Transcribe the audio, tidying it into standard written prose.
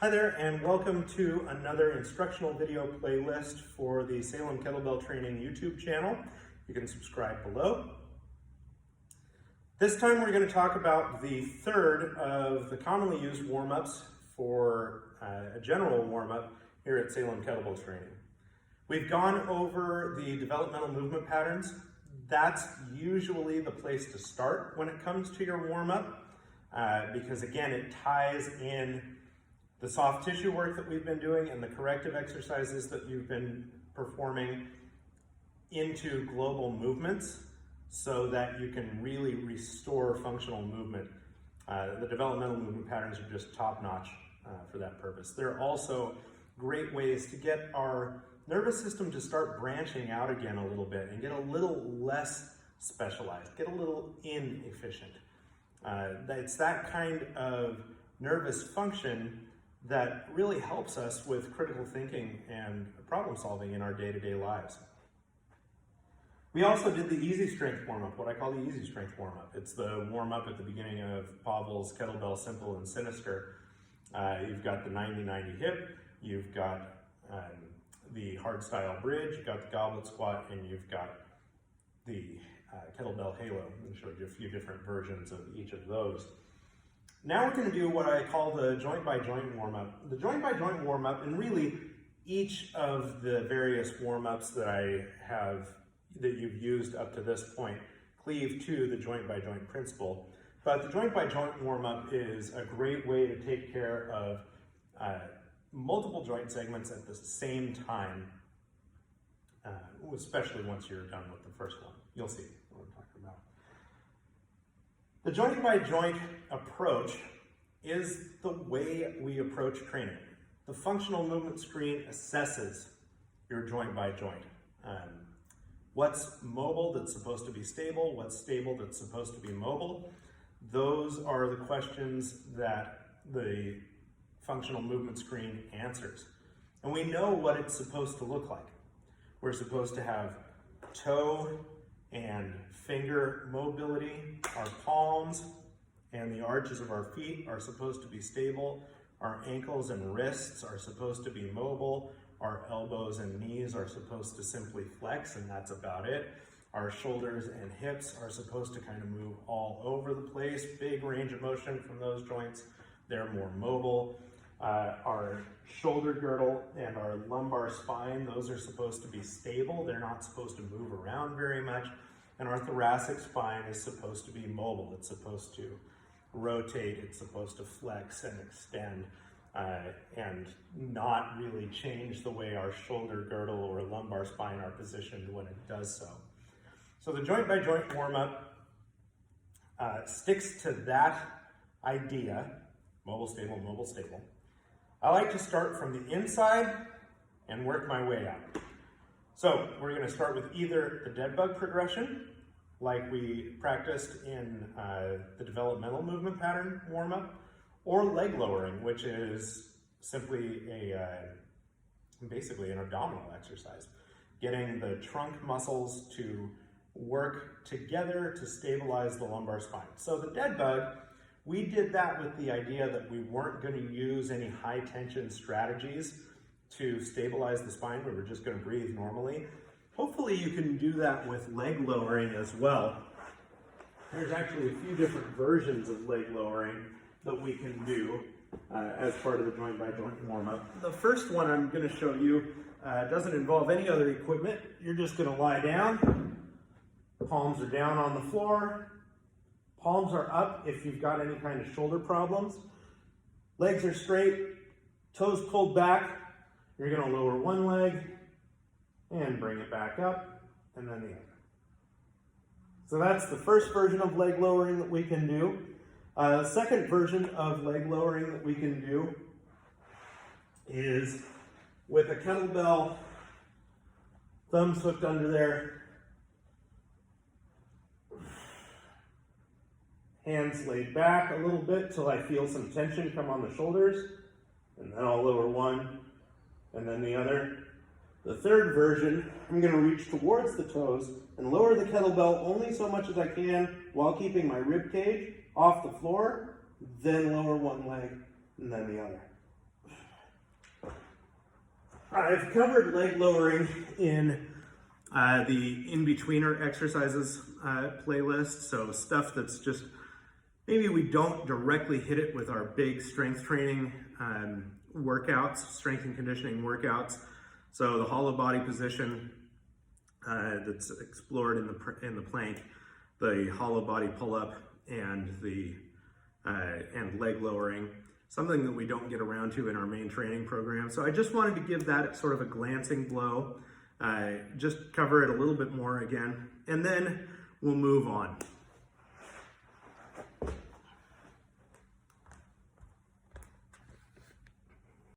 Hi there, and welcome to another instructional video playlist for the Salem Kettlebell Training YouTube channel. You can subscribe below. This time we're going to talk about the third of the commonly used warm-ups for a general warm-up here at Salem Kettlebell Training. We've gone over the developmental movement patterns. That's usually the place to start when it comes to your warm-up because again, it ties in the soft tissue work that we've been doing and the corrective exercises that you've been performing into global movements so that you can really restore functional movement. The developmental movement patterns are just top-notch for that purpose. They're also great ways to get our nervous system to start branching out again a little bit and get a little less specialized, get a little inefficient. It's that kind of nervous function that really helps us with critical thinking and problem solving in our day-to-day lives. We also did the easy strength warm-up, what I call the easy strength warm-up. It's the warm-up at the beginning of Pavel's Kettlebell Simple and Sinister. You've got the 90-90 hip, you've got the hardstyle bridge, you've got the goblet squat, and you've got the kettlebell halo. I showed you a few different versions of each of those. Now we're going to do what I call the joint by joint warm-up. The joint by joint warm-up, and really each of the various warm-ups that you've used up to this point cleave to the joint by joint principle. But the joint by joint warm-up is a great way to take care of multiple joint segments at the same time, especially once you're done with the first one. You'll see what I'm talking about. The joint by joint approach is the way we approach training. The functional movement screen assesses your joint by joint. What's mobile that's supposed to be stable, what's stable that's supposed to be mobile. Those are the questions that the functional movement screen answers. And we know what it's supposed to look like. We're supposed to have toe and finger mobility. Our palms and the arches of our feet are supposed to be stable. Our ankles and wrists are supposed to be mobile. Our elbows and knees are supposed to simply flex, and that's about it. Our shoulders and hips are supposed to kind of move all over the place. Big range of motion from those joints. They're more mobile. Our shoulder girdle and our lumbar spine, those are supposed to be stable. They're not supposed to move around very much. And our thoracic spine is supposed to be mobile. It's supposed to rotate, it's supposed to flex and extend, and not really change the way our shoulder girdle or lumbar spine are positioned when it does so. So the joint by joint warm-up sticks to that idea, mobile, stable, mobile, stable. I like to start from the inside and work my way out. So we're going to start with either the dead bug progression, like we practiced in the developmental movement pattern warm-up, or leg lowering, which is simply basically an abdominal exercise, getting the trunk muscles to work together to stabilize the lumbar spine. So the dead bug, we did that with the idea that we weren't going to use any high tension strategies to stabilize the spine. We were just going to breathe normally. Hopefully you can do that with leg lowering as well. There's actually a few different versions of leg lowering that we can do as part of the joint by joint warm-up. The first one I'm going to show you doesn't involve any other equipment. You're just going to lie down. Palms are down on the floor. Palms are up if you've got any kind of shoulder problems. Legs are straight, toes pulled back. You're going to lower one leg and bring it back up, and then the other. So that's the first version of leg lowering that we can do. The second version of leg lowering that we can do is with a kettlebell, thumbs hooked under there, hands laid back a little bit till I feel some tension come on the shoulders, and then I'll lower one and then the other. The third version, I'm going to reach towards the toes and lower the kettlebell only so much as I can while keeping my rib cage off the floor, then lower one leg and then the other. I've covered leg lowering in the in-betweener exercises playlist, so stuff that's just, maybe we don't directly hit it with our big strength training workouts, strength and conditioning workouts. So the hollow body position that's explored in the plank, the hollow body pull-up, and the and leg lowering, something that we don't get around to in our main training program. So I just wanted to give that sort of a glancing blow, just cover it a little bit more again, and then we'll move on.